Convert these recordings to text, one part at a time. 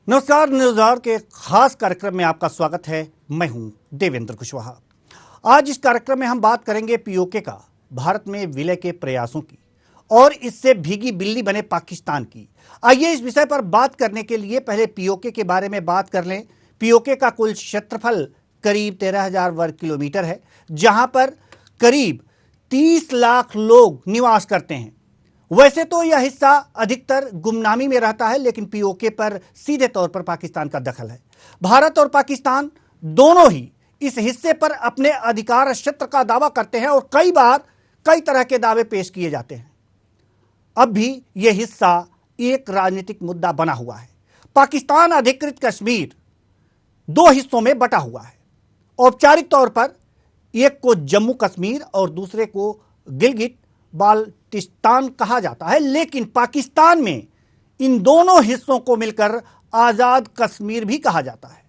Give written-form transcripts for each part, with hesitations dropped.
नमस्कार। News our के खास कार्यक्रम में आपका स्वागत है। मैं हूं देवेंद्र कुशवाहा। आज इस कार्यक्रम में हम बात करेंगे पीओके का भारत में विलय के प्रयासों की और इससे भीगी बिल्ली बने पाकिस्तान की। आइए इस विषय पर बात करने के लिए पहले पीओके के बारे में बात कर लें। पीओके का कुल क्षेत्रफल करीब 13,000 वर्ग किलोमीटर है, जहां पर करीब 30 लाख लोग निवास करते हैं। वैसे तो यह हिस्सा अधिकतर गुमनामी में रहता है, लेकिन पीओके पर सीधे तौर पर पाकिस्तान का दखल है। भारत और पाकिस्तान दोनों ही इस हिस्से पर अपने अधिकार क्षेत्र का दावा करते हैं और कई बार कई तरह के दावे पेश किए जाते हैं। अब भी यह हिस्सा एक राजनीतिक मुद्दा बना हुआ है। पाकिस्तान अधिकृत कश्मीर दो हिस्सों में बटा हुआ है। औपचारिक तौर पर एक को जम्मू कश्मीर और दूसरे को गिलगिट बाल्टिस्तान कहा जाता है, लेकिन पाकिस्तान में इन दोनों हिस्सों को मिलकर आजाद कश्मीर भी कहा जाता है।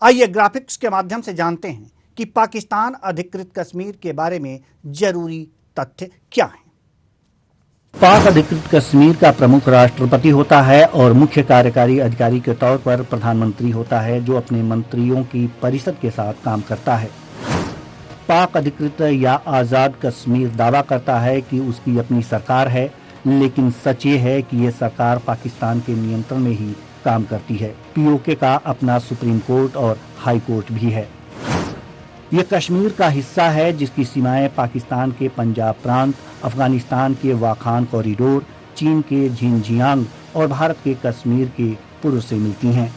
आइए ग्राफिक्स के माध्यम से जानते हैं कि पाकिस्तान अधिकृत कश्मीर के बारे में जरूरी तथ्य क्या हैं। पाक अधिकृत कश्मीर का प्रमुख राष्ट्रपति होता है और मुख्य कार्यकारी अधिकारी के तौर पर प्रधानमंत्री होता है, जो अपने मंत्रियों की परिषद के साथ काम करता है। पाक अधिकृत या आज़ाद कश्मीर दावा करता है कि उसकी अपनी सरकार है, लेकिन सच ये है कि ये सरकार पाकिस्तान के नियंत्रण में ही काम करती है। पीओके का अपना सुप्रीम कोर्ट और हाई कोर्ट भी है। ये कश्मीर का हिस्सा है जिसकी सीमाएं पाकिस्तान के पंजाब प्रांत, अफगानिस्तान के वाखान कॉरिडोर, चीन के झिंजियांग और भारत के कश्मीर के पूर्व से मिलती हैं।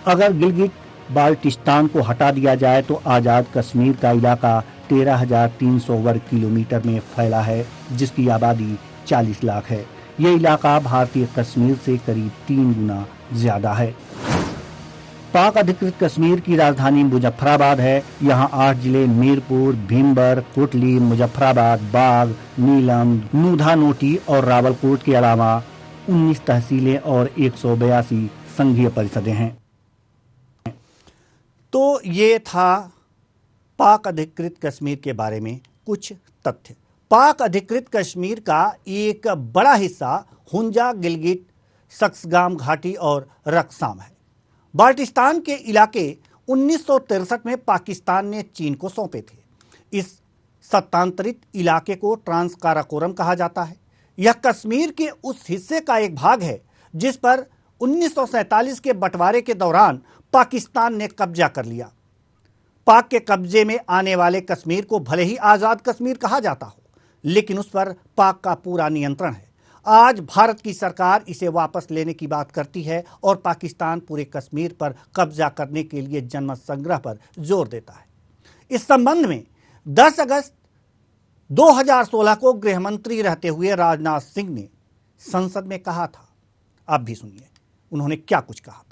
अगर गिलगिट बाल्टिस्तान को हटा दिया जाए तो आज़ाद कश्मीर का इलाका 13,300 वर्ग किलोमीटर में फैला है, जिसकी आबादी 40 लाख है। ये इलाका भारतीय कश्मीर से करीब 3 गुना ज्यादा है। पाक अधिकृत कश्मीर की राजधानी मुजफ्फराबाद है। यहाँ 8 जिले मीरपुर, भीमबर, कोटली, मुजफ्फराबाद, बाग, नीलम, नूधानोटी और रावलकोट के अलावा 19 तहसीलें और 182 संघीय परिषदें हैं। तो ये था पाक अधिकृत कश्मीर के बारे में कुछ तथ्य। पाक अधिकृत कश्मीर का एक बड़ा हिस्सा हुंजा, गिलगिट, सक्सगाम घाटी और रक्साम है। बाल्टिस्तान के इलाके 1963 में पाकिस्तान ने चीन को सौंपे थे। इस सत्तांतरित इलाके को ट्रांस काराकोरम कहा जाता है। यह कश्मीर के उस हिस्से का एक भाग है जिस पर 1947 के बंटवारे के दौरान पाकिस्तान ने कब्जा कर लिया। पाक के कब्जे में आने वाले कश्मीर को भले ही आज़ाद कश्मीर कहा जाता हो, लेकिन उस पर पाक का पूरा नियंत्रण है। आज भारत की सरकार इसे वापस लेने की बात करती है और पाकिस्तान पूरे कश्मीर पर कब्जा करने के लिए जनमत संग्रह पर जोर देता है। इस संबंध में 10 अगस्त 2016 को गृह मंत्री रहते हुए राजनाथ सिंह ने संसद में कहा था। आप भी सुनिए उन्होंने क्या कुछ कहा था।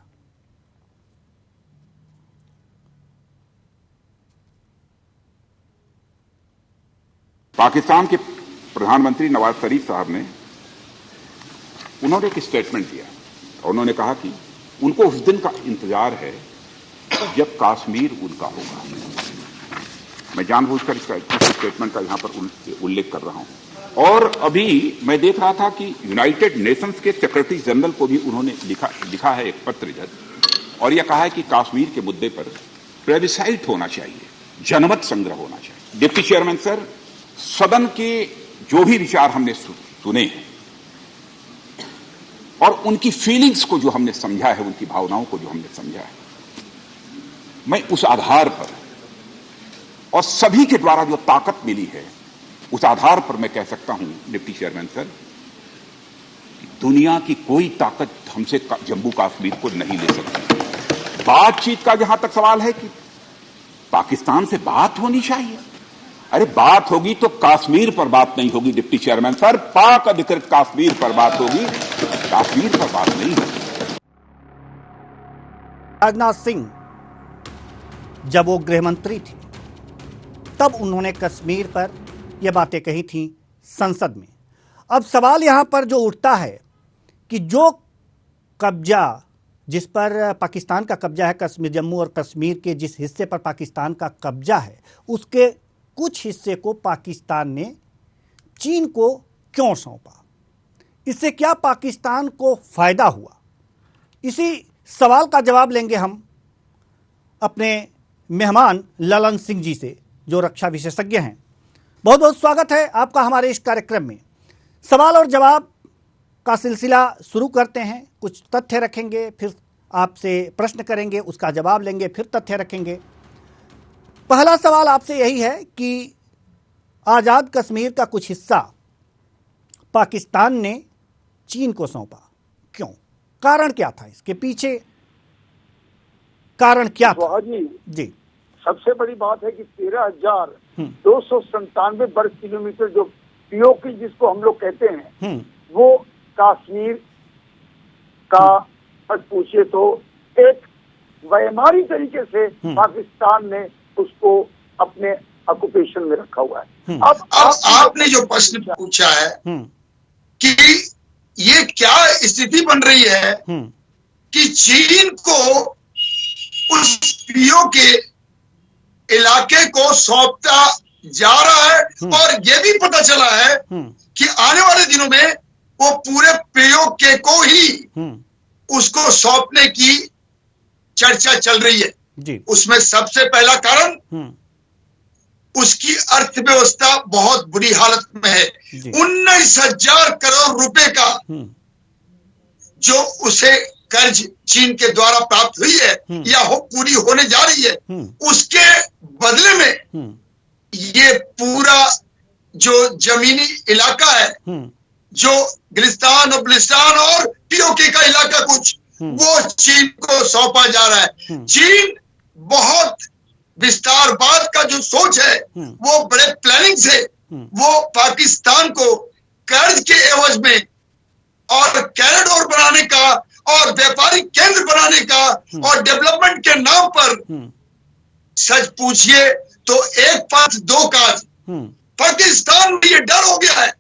पाकिस्तान के प्रधानमंत्री नवाज शरीफ साहब ने उन्होंने एक स्टेटमेंट दिया और उन्होंने कहा कि उनको उस दिन का इंतजार है जब कश्मीर उनका होगा। मैं जानबूझकर इस स्टेटमेंट का यहां पर उल्लेख कर रहा हूं। और अभी मैं देख रहा था कि यूनाइटेड नेशंस के सेक्रेटरी जनरल को भी उन्होंने लिखा है एक पत्र इधर, और यह कहा है कि कश्मीर के मुद्दे पर प्लेबिसाइट होना चाहिए, जनमत संग्रह होना चाहिए। डिप्टी चेयरमैन सर, सदन के जो भी विचार हमने सुने हैं और उनकी फीलिंग्स को जो हमने समझा है, उनकी भावनाओं को जो हमने समझा है, मैं उस आधार पर और सभी के द्वारा जो ताकत मिली है, उस आधार पर मैं कह सकता हूं डिप्टी चेयरमैन सर कि दुनिया की कोई ताकत हमसे जम्मू कश्मीर को नहीं ले सकती। बातचीत का जहां तक सवाल है कि पाकिस्तान से बात होनी चाहिए। अरे बात होगी तो कश्मीर पर बात नहीं होगी डिप्टी चेयरमैन सर, पाक अधिकृत कश्मीर पर बात होगी, कश्मीर पर बात नहीं होगी। राजनाथ सिंह जब वो गृह मंत्री थे तब उन्होंने कश्मीर पर यह बातें कही थी संसद में। अब सवाल यहां पर जो उठता है कि जो कब्जा जिस पर पाकिस्तान का कब्जा है, कश्मीर, जम्मू और कश्मीर के जिस हिस्से पर पाकिस्तान का कब्जा है, उसके कुछ हिस्से को पाकिस्तान ने चीन को क्यों सौंपा? इससे क्या पाकिस्तान को फायदा हुआ? इसी सवाल का जवाब लेंगे हम अपने मेहमान ललन सिंह जी से, जो रक्षा विशेषज्ञ हैं। बहुत बहुत स्वागत है आपका हमारे इस कार्यक्रम में। सवाल और जवाब का सिलसिला शुरू करते हैं। कुछ तथ्य रखेंगे, फिर आपसे प्रश्न करेंगे, उसका जवाब लेंगे, फिर तथ्य रखेंगे। पहला सवाल आपसे यही है कि आज़ाद कश्मीर का कुछ हिस्सा पाकिस्तान ने चीन को सौंपा, क्यों? कारण क्या था? इसके पीछे कारण क्या था? जी, सबसे बड़ी बात है कि 13,297 वर्ग किलोमीटर जो पीओके जिसको हम लोग कहते हैं, वो कश्मीर का सच पूछिए तो एक वैमारी तरीके से पाकिस्तान ने उसको अपने ऑक्यूपेशन में रखा हुआ है। अब आपने जो प्रश्न पूछा है कि ये क्या स्थिति बन रही है कि चीन को उस पीओके इलाके को सौंपता जा रहा है, और ये भी पता चला है कि आने वाले दिनों में वो पूरे पीओके को ही उसको सौंपने की चर्चा चल रही है जी। उसमें सबसे पहला कारण उसकी अर्थव्यवस्था बहुत बुरी हालत में है। 19,000 करोड़ रुपए का जो उसे कर्ज चीन के द्वारा प्राप्त हुई है या पूरी होने जा रही है, उसके बदले में ये पूरा जो जमीनी इलाका है, जो गिलिस्तान और बलिस्तान और पीओके का इलाका कुछ, वो चीन को सौंपा जा रहा है। चीन बहुत विस्तारवाद का जो सोच है, वो बड़े प्लानिंग से वो पाकिस्तान को कर्ज के एवज में और कॉरिडोर बनाने का और व्यापारिक केंद्र बनाने का और डेवलपमेंट के नाम पर, सच पूछिए तो एक पथ दो काज। पाकिस्तान में ये डर हो गया है,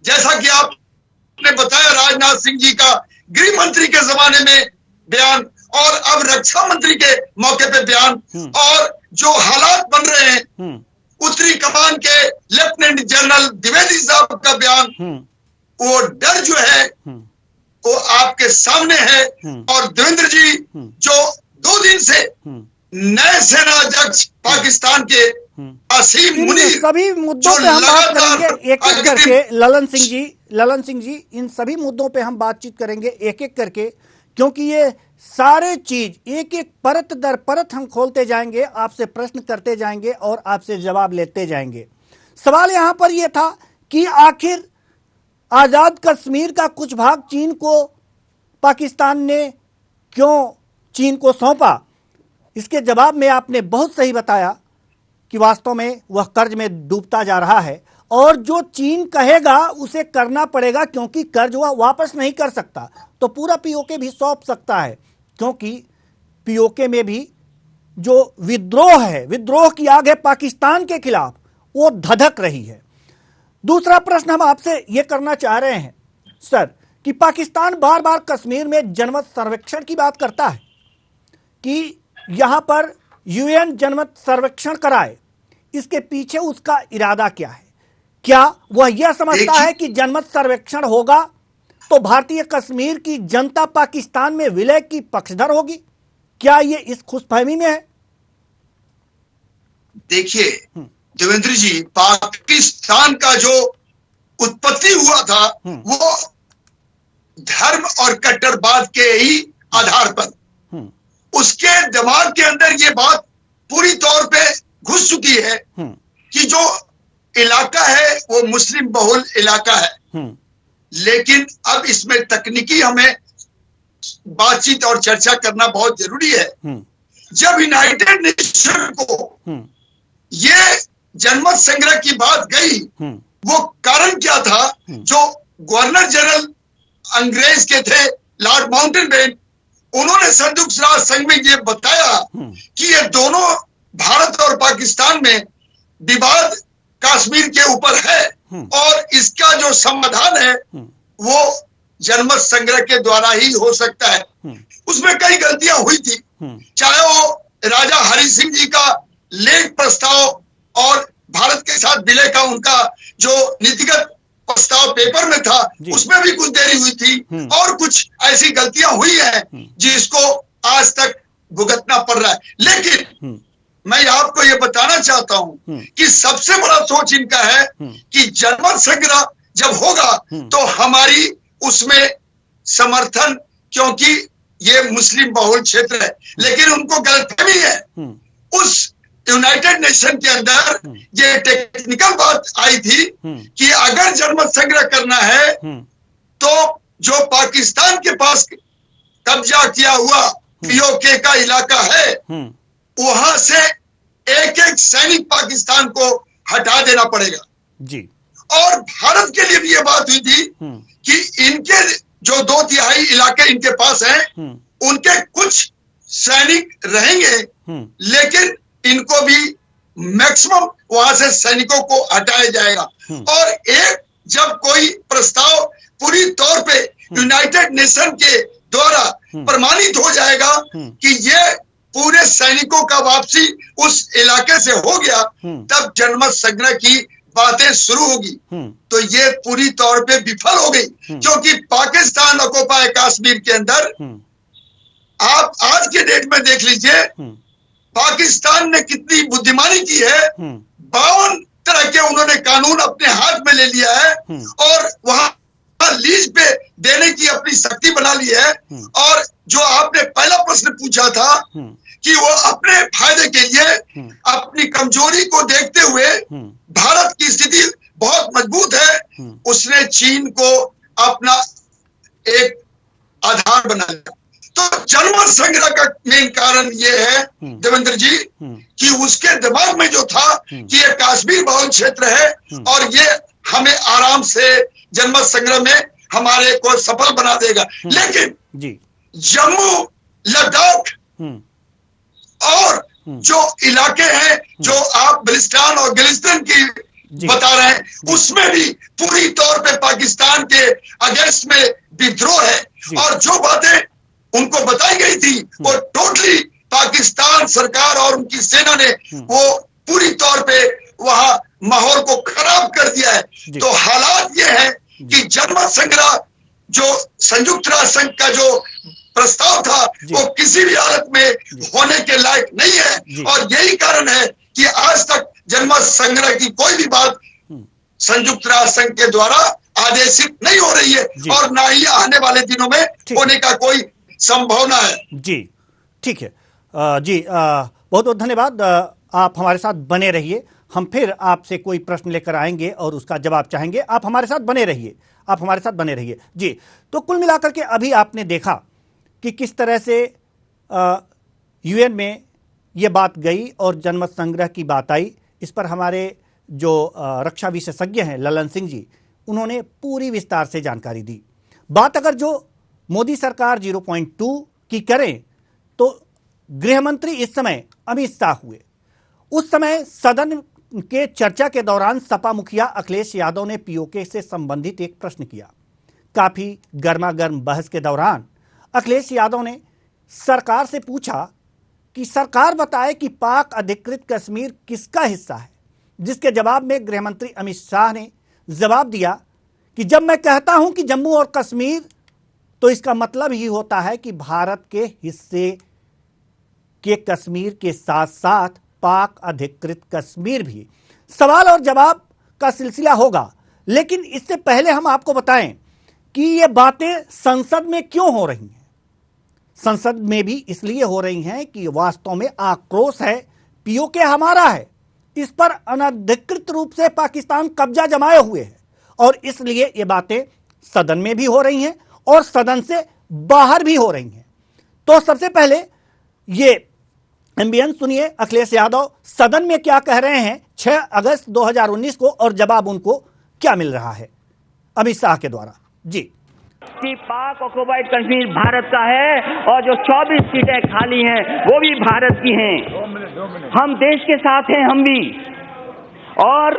जैसा कि आपने बताया, राजनाथ सिंह जी का गृह मंत्री के जमाने में बयान और अब रक्षा मंत्री के मौके पे बयान, और जो हालात बन रहे हैं, उत्तरी कमान के लेफ्टिनेंट जनरल द्विवेदी साहब का बयान, वो डर जो है वो आपके सामने है। और देवेंद्र जी जो 2 दिन से नए सेनाध्यक्ष पाकिस्तान के असीम मुनीर, सभी मुद्दों पे हम बात करेंगे एक एक करके। ललन सिंह जी, इन सभी मुद्दों पे हम बातचीत करेंगे एक एक करके, क्योंकि ये सारे चीज एक एक परत दर परत हम खोलते जाएंगे, आपसे प्रश्न करते जाएंगे और आपसे जवाब लेते जाएंगे। सवाल यहां पर यह था कि आखिर आजाद कश्मीर का कुछ भाग चीन को, पाकिस्तान ने क्यों चीन को सौंपा? इसके जवाब में आपने बहुत सही बताया कि वास्तव में वह कर्ज में डूबता जा रहा है, और जो चीन कहेगा उसे करना पड़ेगा, क्योंकि कर्ज वह वापस नहीं कर सकता। तो पूरा पीओके भी सौंप सकता है, क्योंकि पीओके में भी जो विद्रोह है, विद्रोह की आग है पाकिस्तान के खिलाफ, वो धधक रही है। दूसरा प्रश्न हम आपसे ये करना चाह रहे हैं सर, कि पाकिस्तान बार बार कश्मीर में जनमत सर्वेक्षण की बात करता है कि यहां पर यूएन जनमत सर्वेक्षण कराए। इसके पीछे उसका इरादा क्या है? क्या वह यह समझता है कि जनमत सर्वेक्षण होगा तो भारतीय कश्मीर की जनता पाकिस्तान में विलय की पक्षधर होगी? क्या ये इस खुशफहमी में है? देखिए देवेंद्र जी, पाकिस्तान का जो उत्पत्ति हुआ था वो धर्म और कट्टरवाद के ही आधार पर, उसके दिमाग के अंदर ये बात पूरी तौर पे घुस चुकी है कि जो इलाका है वो मुस्लिम बहुल इलाका है। लेकिन अब इसमें तकनीकी हमें बातचीत और चर्चा करना बहुत जरूरी है। जब यूनाइटेड नेशन को ये जनमत संग्रह की बात गई, वो कारण क्या था? जो गवर्नर जनरल अंग्रेज के थे लॉर्ड माउंटेनबेन, उन्होंने संयुक्त राष्ट्र संघ में ये बताया कि ये दोनों भारत और पाकिस्तान में विवाद कश्मीर के ऊपर है, और इसका जो समाधान है वो जनमत संग्रह के द्वारा ही हो सकता है। उसमें कई गलतियां हुई थी, चाहे वो राजा हरि सिंह जी का लेख प्रस्ताव और भारत के साथ विलय का उनका जो नीतिगत प्रस्ताव पेपर में था उसमें भी कुछ देरी हुई थी और कुछ ऐसी गलतियां हुई हैं जिसको आज तक भुगतना पड़ रहा है। लेकिन मैं आपको ये बताना चाहता हूं कि सबसे बड़ा सोच इनका है कि जनमत संग्रह जब होगा तो हमारी उसमें समर्थन, क्योंकि ये मुस्लिम बहुल क्षेत्र है। लेकिन उनको गलतफहमी है। उस यूनाइटेड नेशन के अंदर ये टेक्निकल बात आई थी कि अगर जनमत संग्रह करना है तो जो पाकिस्तान के पास कब्जा किया हुआ पीओके का इलाका है वहां से एक एक सैनिक पाकिस्तान को हटा देना पड़ेगा जी। और भारत के लिए भी ये बात हुई थी कि इनके जो 2/3 इलाके इनके पास हैं उनके कुछ सैनिक रहेंगे लेकिन इनको भी मैक्सिमम वहां से सैनिकों को हटाया जाएगा। और एक जब कोई प्रस्ताव पूरी तौर पे यूनाइटेड नेशन के द्वारा प्रमाणित हो जाएगा कि ये पूरे सैनिकों का वापसी उस इलाके से हो गया, तब जनमत संग्रह की बातें शुरू होगी। तो ये पूरी तौर पे विफल हो गई, क्योंकि पाकिस्तान ऑक्युपाई कश्मीर के अंदर आप आज के डेट में देख लीजिए पाकिस्तान ने कितनी बुद्धिमानी की है। 52 तरह के उन्होंने कानून अपने हाथ में ले लिया है और वहां लीज पे देने की अपनी शक्ति बना ली है। और जो आपने पहला प्रश्न पूछा था कि वो अपने फायदे के लिए अपनी कमजोरी को देखते हुए भारत की स्थिति बहुत मजबूत है, उसने चीन को अपना एक आधार बना लिया। तो जनमत संग्रह का मेन कारण ये है देवेंद्र जी कि उसके दिमाग में जो था कि ये कश्मीर बहुल क्षेत्र है और ये हमें आराम से जनमत संग्रह में हमारे को सफल बना देगा। लेकिन जम्मू, लद्दाख और जो इलाके हैं जो आप बलिस्तान और गिलिस्तान की बता रहे हैं उसमें भी पूरी तौर पे पाकिस्तान के अगेंस्ट में विद्रोह है। और जो बातें उनको बताई गई थी वो टोटली पाकिस्तान सरकार और उनकी सेना ने वो पूरी तौर पे वहां माहौल को खराब कर दिया है। तो हालात ये है कि जनमत संग्रह जो संयुक्त राष्ट्र संघ का जो प्रस्ताव था वो किसी भी हालत में होने के लायक नहीं है। और यही कारण है कि आज तक जनमत संग्रह की कोई भी बात संयुक्त राष्ट्र संघ के द्वारा आदेशित नहीं हो रही है और ना ही आने वाले दिनों में होने का कोई संभावना है। जी ठीक है जी, बहुत बहुत धन्यवाद। आप हमारे साथ बने रहिए, हम फिर आपसे कोई प्रश्न लेकर आएंगे और उसका जवाब चाहेंगे। आप हमारे साथ बने रहिए, आप हमारे साथ बने रहिए जी। तो कुल मिलाकर के अभी आपने देखा कि किस तरह से यूएन में ये बात गई और जनमत संग्रह की बात आई। इस पर हमारे जो रक्षा विशेषज्ञ हैं ललन सिंह जी, उन्होंने पूरी विस्तार से जानकारी दी। बात अगर जो मोदी सरकार 0.2 की करें तो गृह मंत्री इस समय अमित शाह हुए। उस समय सदन के चर्चा के दौरान सपा मुखिया अखिलेश यादव ने पीओके से संबंधित एक प्रश्न किया। काफी गर्मागर्म बहस के दौरान अखिलेश यादव ने सरकार से पूछा कि सरकार बताए कि पाक अधिकृत कश्मीर किसका हिस्सा है, जिसके जवाब में गृह मंत्री अमित शाह ने जवाब दिया कि जब मैं कहता हूं कि जम्मू और कश्मीर तो इसका मतलब ही होता है कि भारत के हिस्से के कश्मीर के साथ साथ पाक अधिकृत कश्मीर भी। सवाल और जवाब का सिलसिला होगा, लेकिन इससे पहले हम आपको बताएं कि ये बातें संसद में क्यों हो रही हैं। संसद में भी इसलिए हो रही हैं कि वास्तव में आक्रोश है, पीओके हमारा है, इस पर अनधिकृत रूप से पाकिस्तान कब्जा जमाए हुए है और इसलिए ये बातें सदन में भी हो रही हैं और सदन से बाहर भी हो रही हैं। तो सबसे पहले ये एम्बियंस सुनिए, अखिलेश यादव सदन में क्या कह रहे हैं 6 अगस्त 2019 को और जवाब उनको क्या मिल रहा है अमित शाह के द्वारा। जी, कि पाक ऑक्युपाइड कश्मीर भारत का है और जो 24 सीटें खाली हैं वो भी भारत की हैं। हम देश के साथ हैं, हम भी। और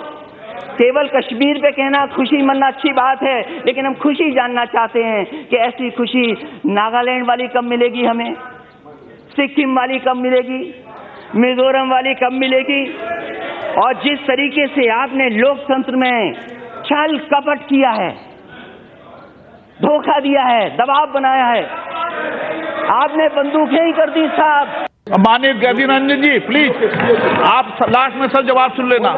केवल कश्मीर पे कहना खुशी मनाना अच्छी बात है, लेकिन हम खुशी जानना चाहते हैं कि ऐसी खुशी नागालैंड वाली कब मिलेगी, हमें सिक्किम वाली कब मिलेगी, मिजोरम वाली कब मिलेगी। और जिस तरीके से आपने लोकतंत्र में छल कपट किया है, धोखा दिया है, दबाव बनाया है। आपने बंदूकें ही कर दी साहब। माननीय गिरिराज रंजन जी प्लीज, आप लास्ट में सर जवाब सुन लेना।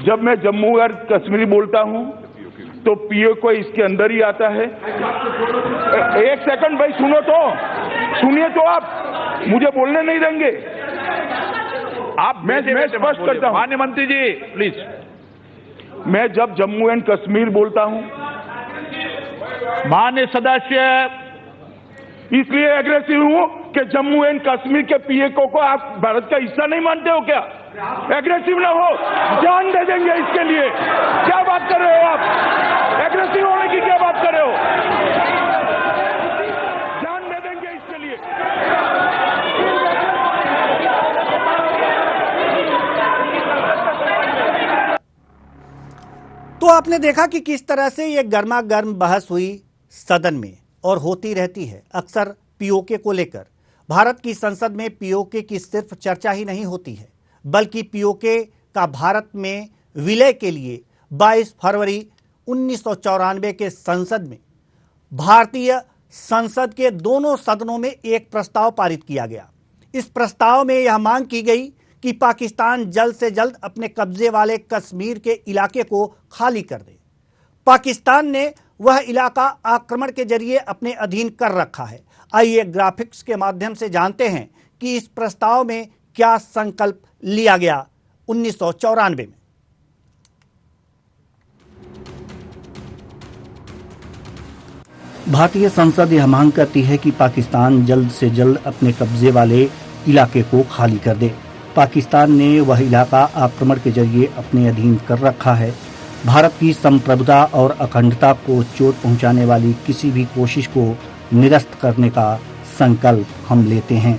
जब मैं जम्मू और कश्मीर बोलता हूं तो पीओ को इसके अंदर ही आता है। एक सेकंड भाई, सुनो तो, सुनिए तो, आप मुझे बोलने नहीं देंगे। आप मैं स्पष्ट करता हूं। माननीय मंत्री जी प्लीज। मैं जब जम्मू एंड कश्मीर बोलता हूं, माननीय सदस्य, इसलिए एग्रेसिव हूं कि जम्मू एंड कश्मीर के पीओ को आप भारत का हिस्सा नहीं मानते हो क्या? एग्रेसिव ना हो, जान दे देंगे इसके लिए। क्या बात कर रहे हो आप? एग्रेसिव होने की क्या बात कर रहे हो? जान दे देंगे इसके लिए। तो आपने देखा कि किस तरह से ये गर्मा गर्म बहस हुई सदन में और होती रहती है अक्सर पीओके को लेकर। भारत की संसद में पीओके की सिर्फ चर्चा ही नहीं होती है, बल्कि पीओके का भारत में विलय के लिए 22 फरवरी 1994 के संसद में भारतीय संसद के दोनों सदनों में एक प्रस्ताव पारित किया गया। इस प्रस्ताव में यह मांग की गई कि पाकिस्तान जल्द से जल्द अपने कब्जे वाले कश्मीर के इलाके को खाली कर दे। पाकिस्तान ने वह इलाका आक्रमण के जरिए अपने अधीन कर रखा है। आइए ग्राफिक्स के माध्यम से जानते हैं कि इस प्रस्ताव में क्या संकल्प लिया गया 1994 में। भारतीय संसद यह मांग करती है कि पाकिस्तान जल्द से जल्द अपने कब्जे वाले इलाके को खाली कर दे। पाकिस्तान ने वह इलाका आक्रमण के जरिए अपने अधीन कर रखा है। भारत की संप्रभुता और अखंडता को चोट पहुंचाने वाली किसी भी कोशिश को निरस्त करने का संकल्प हम लेते हैं।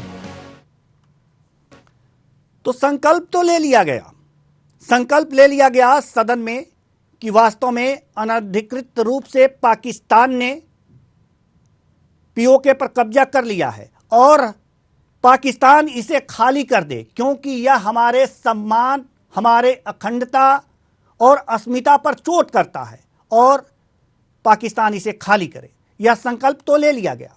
तो संकल्प तो ले लिया गया, संकल्प ले लिया गया सदन में कि वास्तव में अनधिकृत रूप से पाकिस्तान ने पीओके पर कब्जा कर लिया है और पाकिस्तान इसे खाली कर दे, क्योंकि यह हमारे सम्मान, हमारे अखंडता और अस्मिता पर चोट करता है और पाकिस्तान इसे खाली करे। यह संकल्प तो ले लिया गया।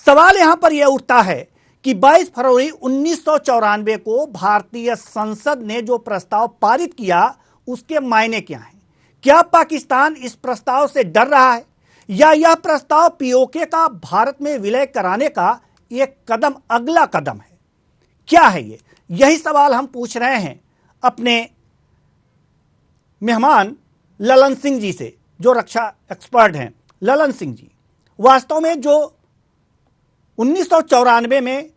सवाल यहां पर यह उठता है कि 22 फरवरी 1994 को भारतीय संसद ने जो प्रस्ताव पारित किया उसके मायने क्या हैं? क्या पाकिस्तान इस प्रस्ताव से डर रहा है या यह प्रस्ताव पीओके का भारत में विलय कराने का एक कदम, अगला कदम है? क्या है ये? यही सवाल हम पूछ रहे हैं अपने मेहमान ललन सिंह जी से, जो रक्षा एक्सपर्ट हैं। ललन सिंह जी, वास्तव में जो 1994 में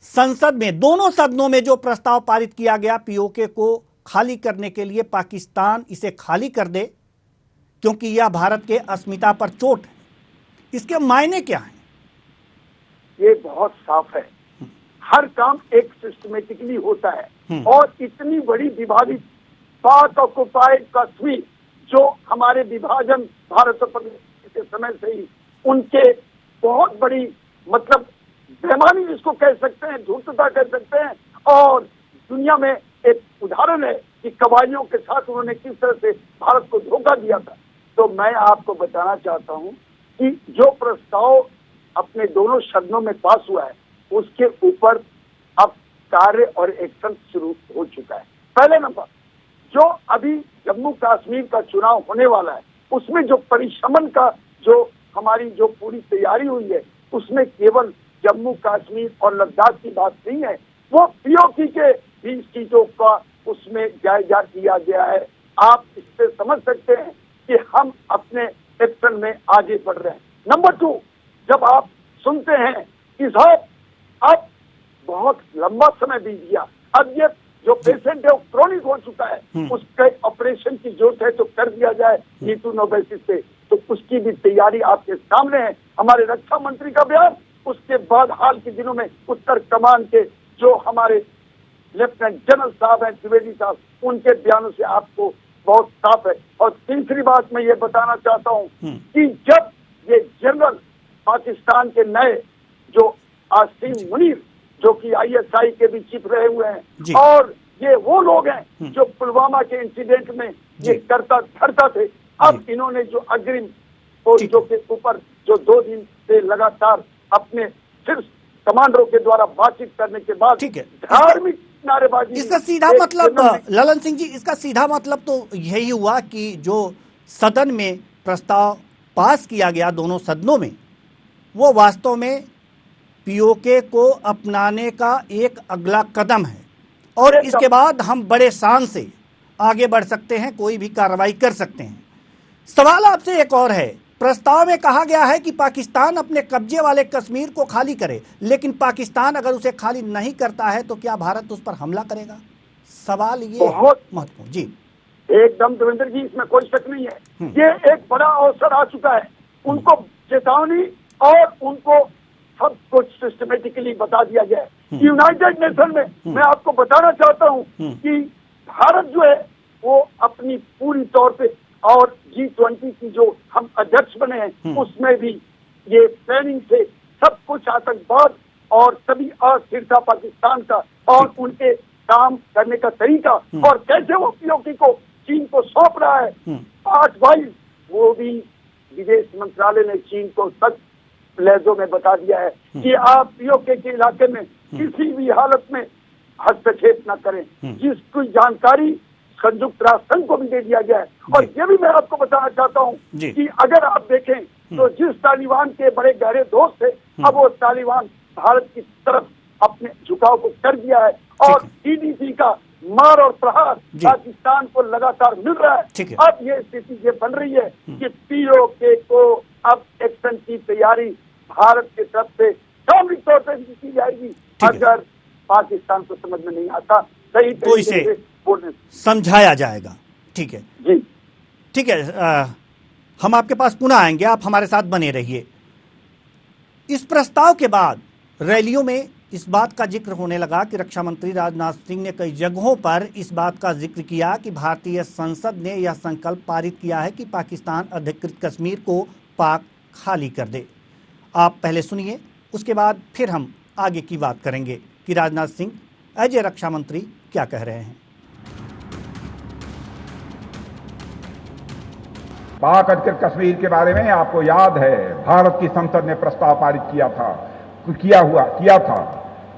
संसद में दोनों सदनों में जो प्रस्ताव पारित किया गया पीओके को खाली करने के लिए, पाकिस्तान इसे खाली कर दे क्योंकि यह भारत के अस्मिता पर चोट है, इसके मायने क्या हैं? ये बहुत साफ है। हर काम एक सिस्टमेटिकली होता है और इतनी बड़ी विभाजित पाक ऑक्युपाइड कश्मीर, जो हमारे विभाजन भारत और पाकिस्तान के समय से ही उनके बहुत बड़ी, मतलब बेईमानी जिसको कह सकते हैं, धूर्तता कह सकते हैं, और दुनिया में एक उदाहरण है कि कबायलियों के साथ उन्होंने किस तरह से भारत को धोखा दिया था। तो मैं आपको बताना चाहता हूं कि जो प्रस्ताव अपने दोनों सदनों में पास हुआ है उसके ऊपर अब कार्य और एक्शन शुरू हो चुका है। पहले नंबर, जो अभी जम्मू कश्मीर का चुनाव होने वाला है उसमें जो परिशमन का जो हमारी जो पूरी तैयारी हुई है उसमें केवल जम्मू कश्मीर और लद्दाख की बात नहीं है, वो पीओके के 20 चीजों का उसमें जायजा किया गया है। आप इससे समझ सकते हैं कि हम अपने एक्शन में आगे बढ़ रहे हैं। नंबर 2, जब आप सुनते हैं कि साहब अब बहुत लंबा समय बीत गया, अब ये जो पेशेंट है वो क्रॉनिक हो चुका है, उसके ऑपरेशन की जरूरत है तो कर दिया जाए नीतू नो बेसिस पे, तो उसकी भी तैयारी आपके सामने है। हमारे रक्षा मंत्री का बयान, उसके बाद हाल के दिनों में उत्तर कमान के जो हमारे लेफ्टिनेंट जनरल साहब हैं, द्विवेदी साहब, उनके बयानों से आपको बहुत साफ है। और तीसरी बात मैं ये बताना चाहता हूँ कि जब ये जनरल पाकिस्तान के नए जो आसिम मुनीर, जो कि ISI के भी चीफ रहे हुए हैं, और ये वो लोग हैं जो पुलवामा के इंसिडेंट में ये करता धरता थे। अब इन्होंने जो अग्रिम फोर्सों के ऊपर जो 2 दिन से लगातार अपने सिर्फ कमांडरों के द्वारा बातचीत करने के बाद धार्मिक नारेबाजी, इसका सीधा मतलब ललन सिंह जी, इसका सीधा मतलब तो यही हुआ कि जो सदन में प्रस्ताव पास किया गया दोनों सदनों में, वो वास्तव में पीओके को अपनाने का एक अगला कदम है और इसके बाद हम बड़े शान से आगे बढ़ सकते हैं, कोई भी कार्रवाई कर सकते हैं। सवाल आपसे एक और है, प्रस्ताव में कहा गया है कि पाकिस्तान अपने कब्जे वाले कश्मीर को खाली करे, लेकिन पाकिस्तान अगर उसे खाली नहीं करता है तो क्या भारत उस पर हमला करेगा? सवाल ये बहुत महत्वपूर्ण। जी एकदम देवेंद्र जी, इसमें कोई शक नहीं है। ये एक बड़ा अवसर आ चुका है, उनको चेतावनी और उनको सब कुछ सिस्टमेटिकली बता दिया गया है। यूनाइटेड नेशन में मैं आपको बताना चाहता हूँ कि भारत जो है वो अपनी पूरी तौर पे, और G20 की जो हम अध्यक्ष बने हैं उसमें भी ये प्लानिंग से सब कुछ आतंकवाद और सभी अस्थिरता पाकिस्तान का और उनके काम करने का तरीका और कैसे वो पीओके को चीन को सौंप रहा है, पार्ट वाइज वो भी विदेश मंत्रालय ने चीन को सख्त लहजों में बता दिया है कि आप पीओके के इलाके में किसी भी हालत में हस्तक्षेप न करें, जिसकी जानकारी संयुक्त राष्ट्र संघ को भी दे दिया गया है। और ये भी मैं आपको बताना चाहता हूँ कि अगर आप देखें तो जिस तालिबान के बड़े गहरे दोस्त थे, अब वो तालिबान भारत की तरफ अपने झुकाव को कर दिया है और TDP का मार और प्रहार पाकिस्तान को लगातार मिल रहा है। अब ये स्थिति ये बन रही है कि पीओके को अब एक्शन की तैयारी भारत की तरफ से सामरिक तौर पर भी की जाएगी अगर पाकिस्तान को समझ में नहीं आता सही तरीके से बोलने समझाया जाएगा। ठीक है जी, ठीक है, हम आपके पास पुनः आएंगे, आप हमारे साथ बने रहिए। इस प्रस्ताव के बाद रैलियों में इस बात का जिक्र होने लगा कि रक्षा मंत्री राजनाथ सिंह ने कई जगहों पर इस बात का जिक्र किया कि भारतीय संसद ने यह संकल्प पारित किया है कि पाकिस्तान अधिकृत कश्मीर को पाक खाली कर दे। आप पहले सुनिए, उसके बाद फिर हम आगे की बात करेंगे कि राजनाथ सिंह एज ए रक्षा मंत्री क्या कह रहे हैं। पाक अधिकृत कश्मीर के बारे में आपको याद है, भारत की संसद ने प्रस्ताव पारित किया था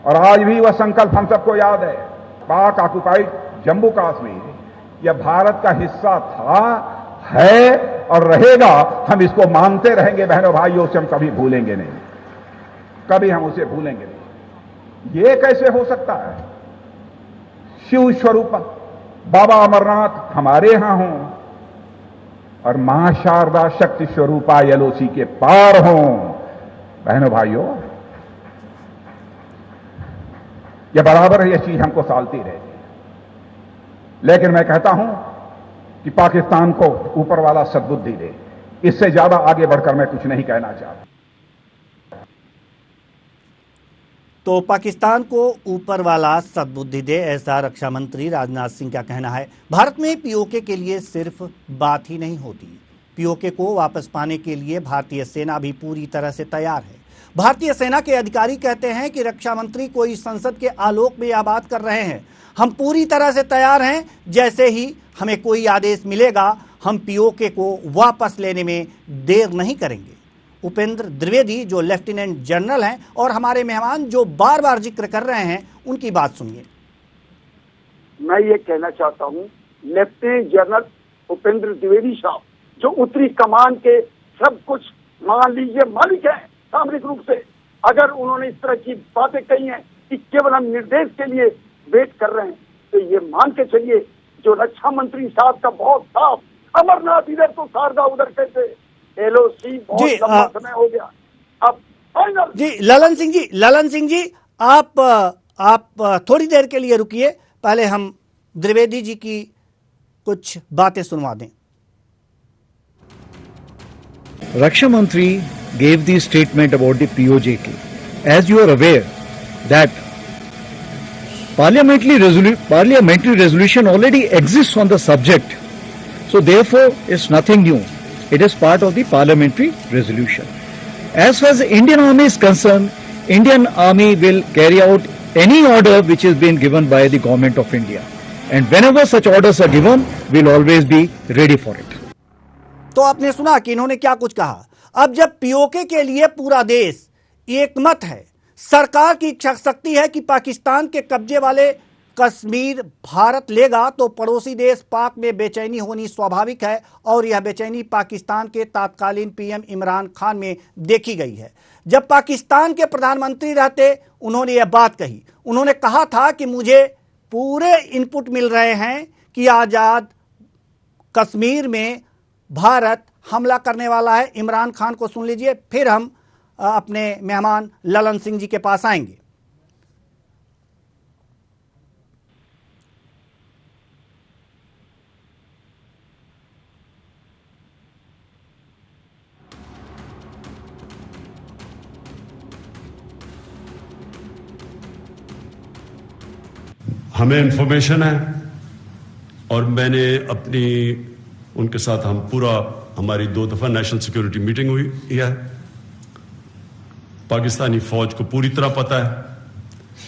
और आज भी वह संकल्प हम सबको याद है। पाक ऑक्युपाइड जम्मू कश्मीर यह भारत का हिस्सा था, है और रहेगा। हम इसको मानते रहेंगे बहनों भाइयों, उसे हम कभी भूलेंगे नहीं, कभी हम उसे भूलेंगे नहीं। ये कैसे हो सकता है? शिव स्वरूप बाबा अमरनाथ हमारे यहां हों और मां शारदा शक्ति स्वरूपा LOC के पार हों। बहनों भाइयों, यह बराबर यह चीज हमको सालती रहेगी, लेकिन मैं कहता हूं कि पाकिस्तान को ऊपर वाला सद्बुद्धि दे। इससे ज्यादा आगे बढ़कर मैं कुछ नहीं कहना चाहता। तो पाकिस्तान को ऊपर वाला सद्बुद्धि दे, ऐसा रक्षा मंत्री राजनाथ सिंह का कहना है। भारत में पीओके के लिए सिर्फ बात ही नहीं होती, पीओके को वापस पाने के लिए भारतीय सेना भी पूरी तरह से तैयार है। भारतीय सेना के अधिकारी कहते हैं कि रक्षा मंत्री कोई संसद के आलोक में यह बात कर रहे हैं। हम पूरी तरह से तैयार हैं, जैसे ही हमें कोई आदेश मिलेगा हम पीओके को वापस लेने में देर नहीं करेंगे। उपेंद्र द्विवेदी जो लेफ्टिनेंट जनरल हैं और हमारे मेहमान जो बार बार जिक्र कर रहे हैं, उनकी बात सुनिए। मैं ये कहना चाहता हूँ, लेफ्टिनेंट जनरल उपेंद्र द्विवेदी साहब जो उत्तरी कमान के सब कुछ मान लीजिए मालिक है सामरिक रूप से, अगर उन्होंने इस तरह की बातें कही हैं कि केवल हम निर्देश के लिए वेट कर रहे हैं, तो ये मान के चलिए जो रक्षा मंत्री साहब का बहुत साफ, अमरनाथ इधर तो शारदा उधर कैसे, LOC बहुत लंबा समय हो गया, अब फाइनल। जी ललन सिंह जी आप थोड़ी देर के लिए रुकिए, पहले हम द्विवेदी जी की कुछ बातें सुनवा दें। Raksha Mantri gave the statement about the POJK. As you are aware that parliamentary resolution already exists on the subject, so therefore it's nothing new. It is part of the parliamentary resolution. As far as the Indian Army is concerned, Indian Army will carry out any order which is being given by the government of India. And whenever such orders are given, we'll always be ready for it. तो आपने सुना कि इन्होंने क्या कुछ कहा। अब जब पीओके के लिए पूरा देश एकमत है, सरकार की इच्छा शक्ति है कि पाकिस्तान के कब्जे वाले कश्मीर भारत लेगा, तो पड़ोसी देश पाक में बेचैनी होनी स्वाभाविक है और यह बेचैनी पाकिस्तान के तत्कालीन पीएम इमरान खान में देखी गई है। जब पाकिस्तान के प्रधानमंत्री रहते उन्होंने यह बात कही। उन्होंने कहा था कि मुझे पूरे इनपुट मिल रहे हैं कि आजाद कश्मीर में भारत हमला करने वाला है। इमरान खान को सुन लीजिए, फिर हम अपने मेहमान ललन सिंह जी के पास आएंगे। हमें इंफॉर्मेशन है और मैंने अपनी उनके साथ हमारी 2 दफा नेशनल सिक्योरिटी मीटिंग हुई है। पाकिस्तानी फौज को पूरी तरह पता है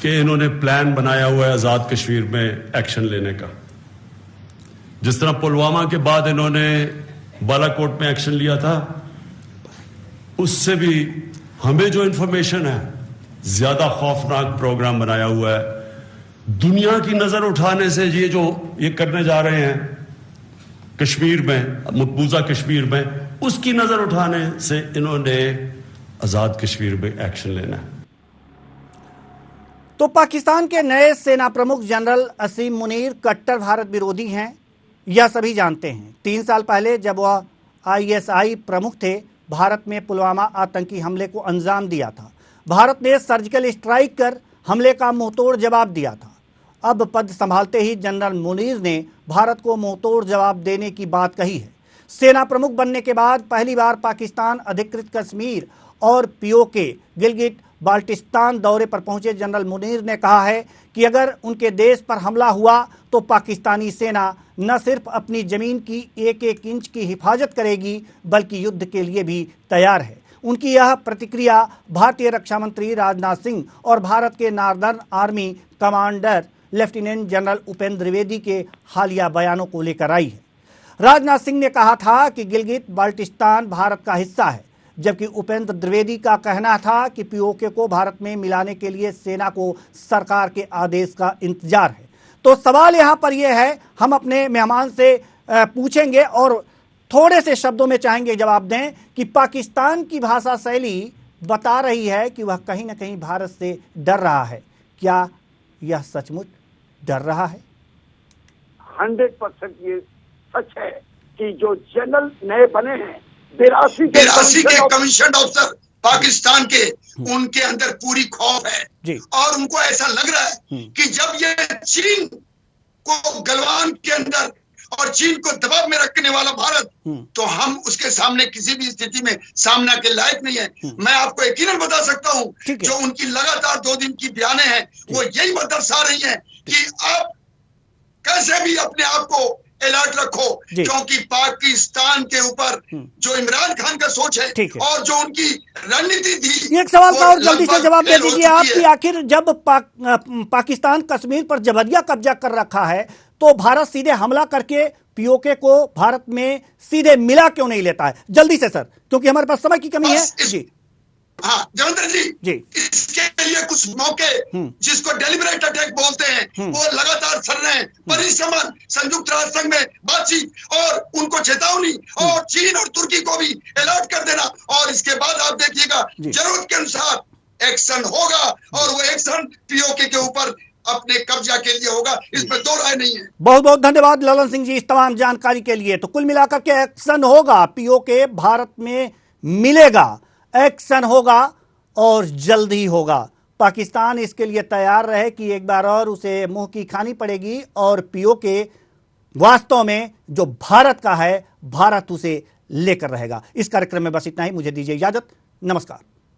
कि इन्होंने प्लान बनाया हुआ है आजाद कश्मीर में एक्शन लेने का। जिस तरह पुलवामा के बाद इन्होंने बालाकोट में एक्शन लिया था, उससे भी हमें जो इंफॉर्मेशन है ज्यादा खौफनाक प्रोग्राम बनाया हुआ है। दुनिया की नजर उठाने से ये करने जा रहे हैं कश्मीर में, मकबूजा कश्मीर में, उसकी नजर उठाने से इन्होंने आजाद कश्मीर में एक्शन लेना है। तो पाकिस्तान के नए सेना प्रमुख जनरल असीम मुनीर कट्टर भारत विरोधी हैं, यह सभी जानते हैं। 3 साल पहले जब वह आईएसआई प्रमुख थे, भारत में पुलवामा आतंकी हमले को अंजाम दिया था। भारत ने सर्जिकल स्ट्राइक कर हमले का मुंहतोड़ जवाब दिया था। अब पद संभालते ही जनरल मुनीर ने भारत को मुंहतोड़ जवाब देने की बात कही है। सेना प्रमुख बनने के बाद पहली बार पाकिस्तान अधिकृत कश्मीर और पीओके गिलगिट बाल्टिस्तान दौरे पर पहुंचे जनरल मुनीर ने कहा है कि अगर उनके देश पर हमला हुआ तो पाकिस्तानी सेना न सिर्फ अपनी जमीन की एक इंच की हिफाजत करेगी बल्कि युद्ध के लिए भी तैयार है। उनकी यह प्रतिक्रिया भारतीय रक्षा मंत्री राजनाथ सिंह और भारत के northern army commander lieutenant general Upendra Dwivedi के हालिया बयानों को लेकर आई है। राजनाथ सिंह ने कहा था कि गिलगिट बाल्टिस्तान भारत का हिस्सा है, जबकि उपेंद्र द्विवेदी का कहना था कि पीओके को भारत में मिलाने के लिए सेना को सरकार के आदेश का इंतजार है। तो सवाल यहाँ पर यह है, हम अपने मेहमान से पूछेंगे और थोड़े से शब्दों में चाहेंगे जवाब दें कि पाकिस्तान की भाषा शैली बता रही है कि वह कहीं ना कहीं भारत से डर रहा है। क्या यह सचमुच डर रहा है? 100% ये सच है कि जो जनरल नए बने हैं 82 के कमीशन ऑफिसर पाकिस्तान के, उनके अंदर पूरी खौफ है और उनको ऐसा लग रहा है कि जब ये चीन को गलवान के अंदर और चीन को दबाव में रखने वाला भारत, तो हम उसके सामने किसी भी स्थिति में सामना के लायक नहीं है। मैं आपको यकीनन बता सकता हूं जो उनकी लगातार 2 दिन की बयानें हैं वो यही दर्शा रही हैं कि आप कैसे भी अपने आप को अलर्ट रखो, क्योंकि पाकिस्तान के ऊपर जो इमरान खान का सोच है और जो उनकी रणनीति थी। एक सवाल का और जल्दी से जवाब दे दीजिए आप कि आखिर जब पाकिस्तान कश्मीर पर जबरिया कब्जा कर रखा है तो भारत सीधे हमला करके पीओके को भारत में सीधे मिला क्यों नहीं लेता है? जल्दी से सर, क्योंकि हमारे पास समय की कमी है। जी हाँ देवेंद्र जी, इसके लिए कुछ मौके जिसको डेलिबरेट अटैक बोलते हैं वो लगातार चल रहे हैं। परिश्रमण, संयुक्त राष्ट्र संघ में बातचीत और उनको चेतावनी और चीन और तुर्की को भी अलर्ट कर देना, और इसके बाद आप देखिएगा जरूरत के अनुसार एक्शन होगा और वो एक्शन पीओके के ऊपर अपने कब्जा के लिए होगा, इसमें 2 राय नहीं है। बहुत बहुत धन्यवाद ललन सिंह जी इस तमाम जानकारी के लिए। तो कुल मिलाकर के एक्शन होगा, पीओके भारत में मिलेगा, एक्शन होगा और जल्द ही होगा। पाकिस्तान इसके लिए तैयार रहे कि एक बार और उसे मुंह की खानी पड़ेगी और पीओके वास्तव में जो भारत का है, भारत उसे लेकर रहेगा। इस कार्यक्रम में बस इतना ही, मुझे दीजिए इजाजत, नमस्कार।